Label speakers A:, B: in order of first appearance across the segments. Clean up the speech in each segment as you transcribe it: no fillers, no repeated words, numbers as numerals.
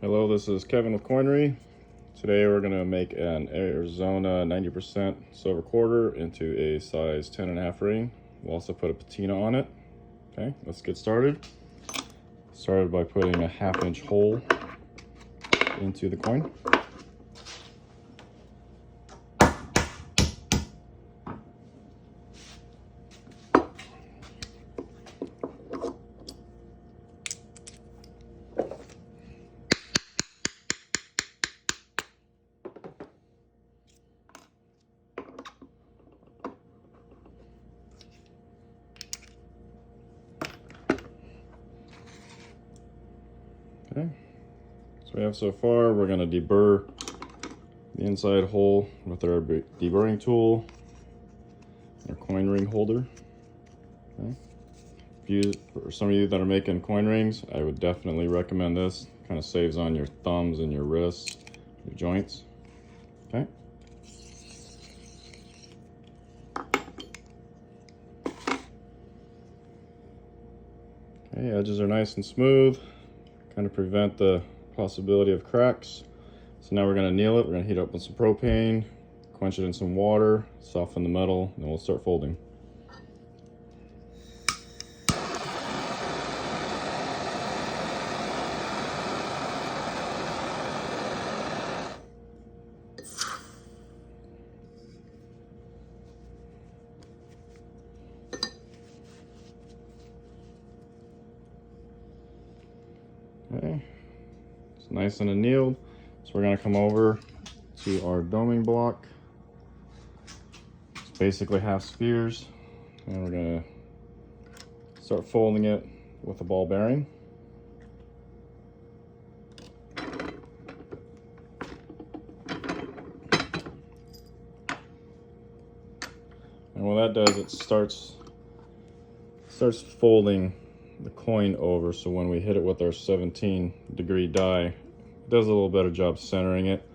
A: Hello, this is Kevin with Coinery. Today we're going to make an Arizona 90% silver quarter into a size 10.5 ring. We'll also put a patina on it. Okay, let's get started. Started by putting a 1/2 inch hole into the coin. Okay, so we have so far, we're going to deburr the inside hole with our deburring tool, our coin ring holder. Okay. For some of you that are making coin rings, I would definitely recommend this. Kind of saves on your thumbs and your wrists, your joints. Okay. Okay, edges are nice and smooth. Kind of prevent the possibility of cracks. So now we're going to anneal it. We're going to heat up with some propane, quench it in some water, soften the metal, and then we'll start folding. Okay, it's nice and annealed. So we're going to come over to our doming block. It's basically half spheres, and we're going to start folding it with a ball bearing. And what that does, it starts folding the coin over, so when we hit it with our 17-degree die, it does a little better job centering it.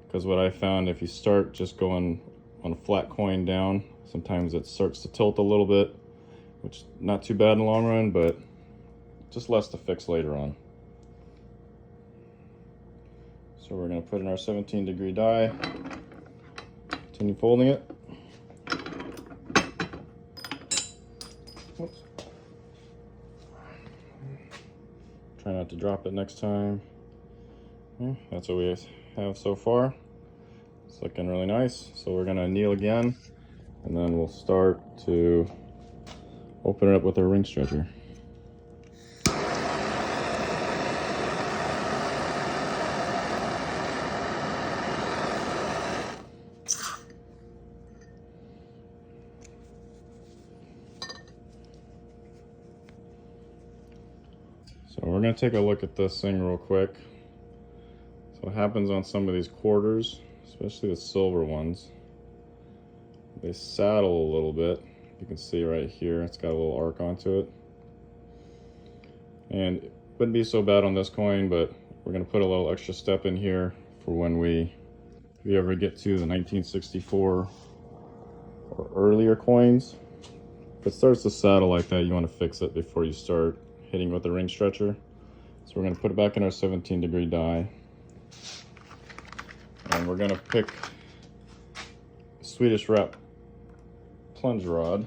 A: Because what I found, if you start just going on a flat coin down, sometimes it starts to tilt a little bit, which is not too bad in the long run, but just less to fix later on. So we're going to put in our 17-degree die, continue folding it. Whoops. Try not to drop it next time. Yeah, that's what we have so far. It's looking really nice. So we're gonna anneal again, and then we'll start to open it up with our ring stretcher. So we're going to take a look at this thing real quick. So what happens on some of these quarters, especially the silver ones, they saddle a little bit. You can see right here, it's got a little arc onto it. And it wouldn't be so bad on this coin, but we're going to put a little extra step in here for when if you ever get to the 1964 or earlier coins. If it starts to saddle like that, you want to fix it before you start hitting with the ring stretcher. So we're going to put it back in our 17-degree die, and we're going to pick Swedish wrap plunge rod,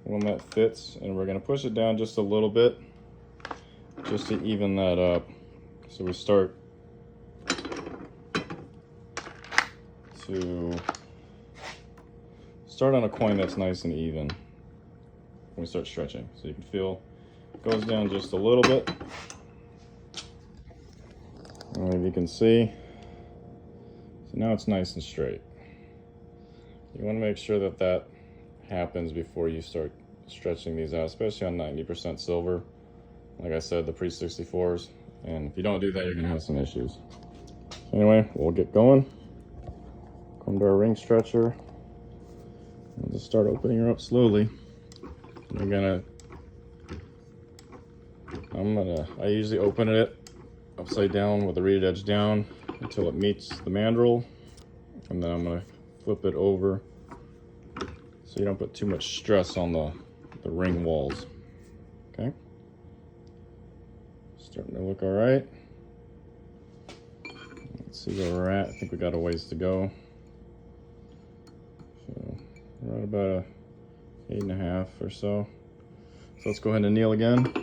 A: one that fits, and we're going to push it down just a little bit just to even that up. So we start on a coin that's nice and even when we start stretching. So you can feel it goes down just a little bit. And if you can see, so now it's nice and straight. You want to make sure that that happens before you start stretching these out, especially on 90% silver. Like I said, the pre-64s. And if you don't do that, you're going to have some issues. So anyway, we'll get going. Come to our ring stretcher. We'll just start opening her up slowly. I usually open it upside down with the reeded edge down until it meets the mandrel, and then I'm going to flip it over so you don't put too much stress on the ring walls. Okay, starting to look all right. Let's see where we're at. I think we got a ways to go. So we're at about a 8.5 or so. So let's go ahead and anneal again.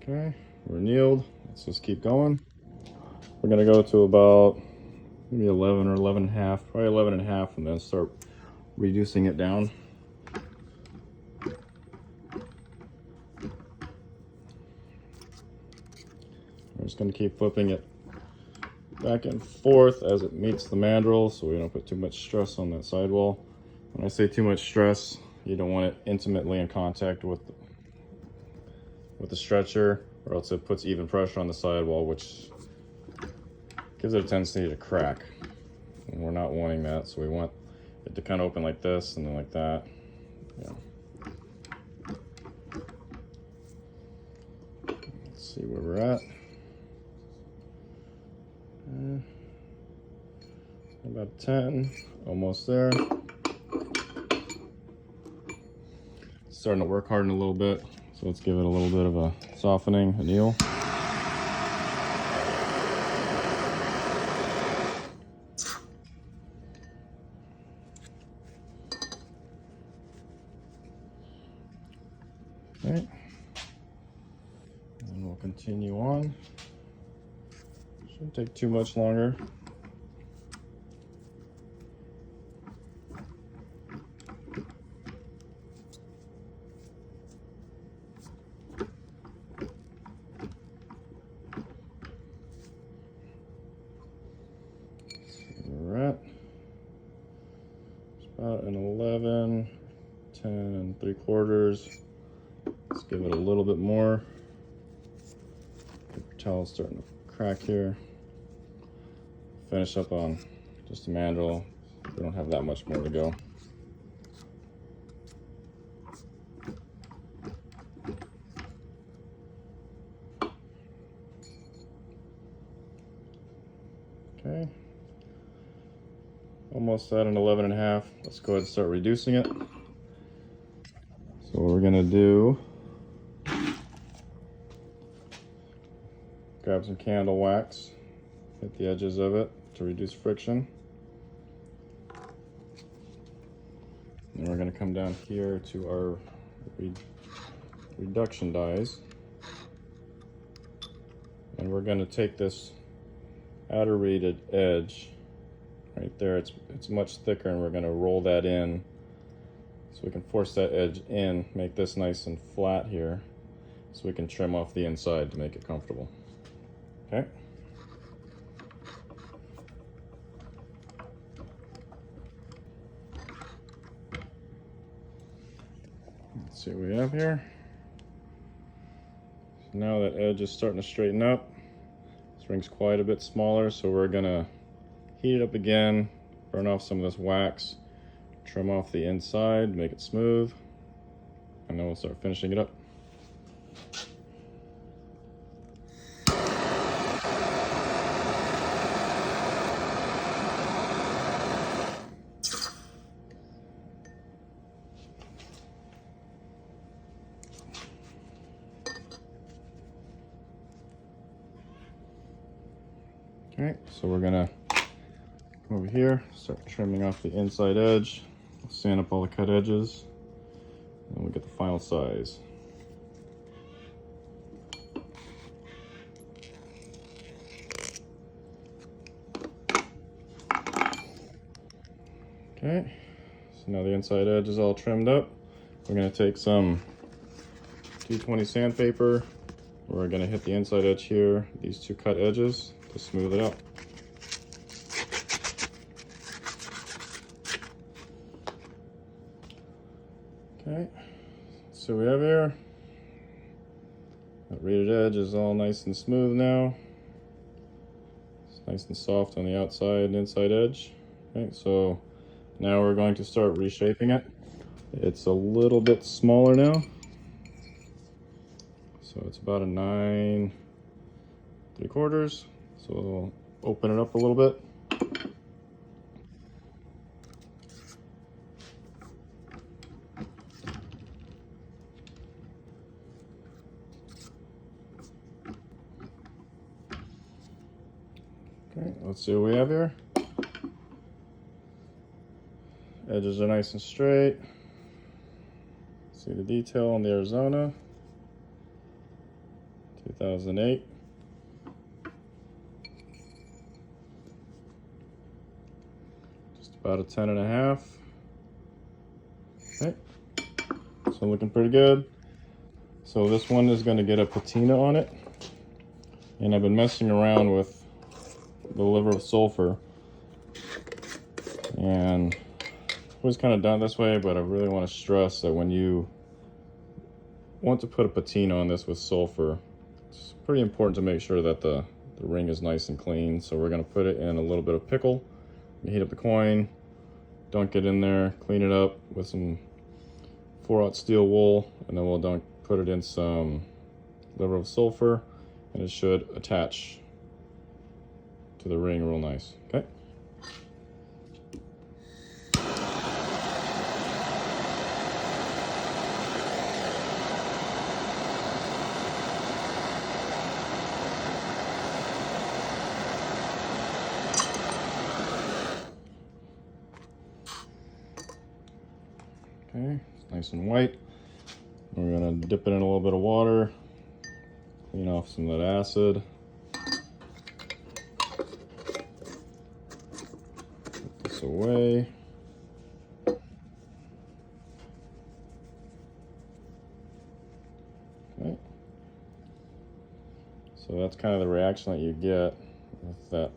A: Okay, we're annealed. Let's just keep going. We're gonna go to about maybe 11 or 11.5, probably 11.5, and then start reducing it down. We're just gonna keep flipping it back and forth as it meets the mandrel, so we don't put too much stress on that sidewall. When I say too much stress, you don't want it intimately in contact with the stretcher, or else it puts even pressure on the sidewall, which gives it a tendency to crack. And we're not wanting that, so we want it to kind of open like this and then like that. Yeah. Let's see where we're at. About 10, almost there. It's starting to work harden a little bit, so let's give it a little bit of a softening, anneal. Okay, and we'll continue on. Shouldn't take too much longer. We're at about an 11, 10 3/4. Let's give it a little bit more. The towel's starting to crack here. Finish up on just a mandrel. We don't have that much more to go. Okay. Almost at an 11.5. Let's go ahead and start reducing it. So what we're gonna do, grab some candle wax, hit the edges of it to reduce friction. And we're gonna come down here to our reduction dies. And we're gonna take this outer reeded edge right there. It's much thicker, and we're gonna roll that in so we can force that edge in, make this nice and flat here, so we can trim off the inside to make it comfortable. Okay. Let's see what we have here. So now that edge is starting to straighten up. This ring's quite a bit smaller, so we're gonna heat it up again, burn off some of this wax, trim off the inside, make it smooth, and then we'll start finishing it up. All right, so we're gonna come over here, start trimming off the inside edge, sand up all the cut edges, and we'll get the final size. Okay, so now the inside edge is all trimmed up. We're gonna take some 220 sandpaper. We're gonna hit the inside edge here, these two cut edges, to smooth it out. Okay, so we have here, that rated edge is all nice and smooth now. It's nice and soft on the outside and inside edge. Okay, so now we're going to start reshaping it. It's a little bit smaller now. So it's about a 9, 3/4. So we'll open it up a little bit. Okay, let's see what we have here. Edges are nice and straight. See the detail on the Arizona 2008. Just about a 10.5. Okay, so looking pretty good. So this one is going to get a patina on it, and I've been messing around with the liver of sulfur, and it was kind of done this way, but I really want to stress that when you want to put a patina on this with sulfur, it's pretty important to make sure that the ring is nice and clean. So we're going to put it in a little bit of pickle, heat up the coin, dunk it in there, clean it up with some 4/0 steel wool, and then we'll put it in some liver of sulfur, and it should attach to the ring real nice. Okay. Okay, it's nice and white. We're gonna dip it in a little bit of water, clean off some of that acid. Put this away. Okay. So that's kind of the reaction that you get with that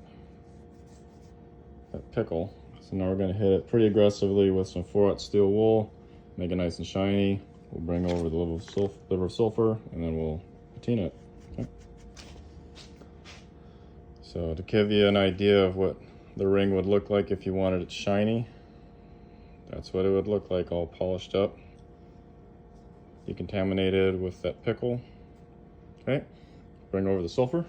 A: pickle. So now we're gonna hit it pretty aggressively with some 4/0 steel wool, make it nice and shiny. We'll bring over the liver of sulfur, and then we'll patina it. Okay. So to give you an idea of what the ring would look like if you wanted it shiny, that's what it would look like, all polished up, decontaminated with that pickle. Okay, bring over the sulfur.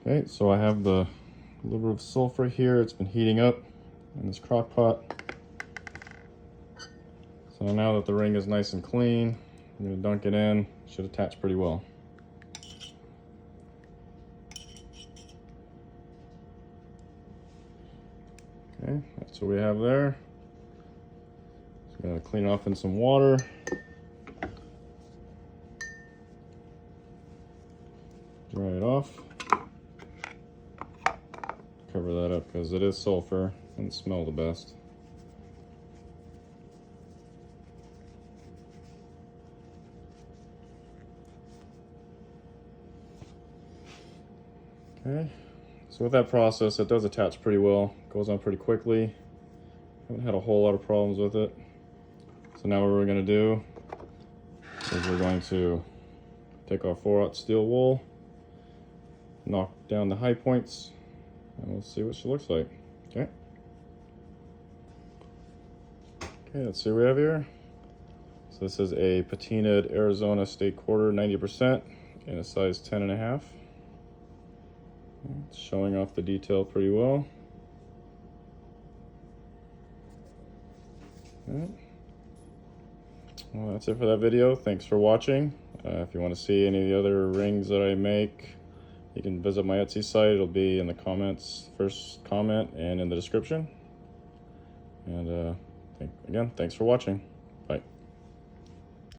A: Okay, so I have the liver of sulfur here. It's been heating up in this crock pot. So now that the ring is nice and clean, I'm going to dunk it in. Should attach pretty well. Okay, that's what we have there. Just going to clean it off in some water. Dry it off. Cover that up because it is sulfur and it smells the best. Okay, so with that process, it does attach pretty well. Goes on pretty quickly. Haven't had a whole lot of problems with it. So now what we're going to do is we're going to take our 4/0 steel wool, knock down the high points, and we'll see what she looks like. Okay. Okay, let's see what we have here. So this is a patinaed Arizona State Quarter 90% in a size 10.5. It's showing off the detail pretty well. Okay. Well, that's it for that video. Thanks for watching. If you want to see any of the other rings that I make, you can visit my Etsy site. It'll be in the comments, first comment, and in the description. And again, thanks for watching.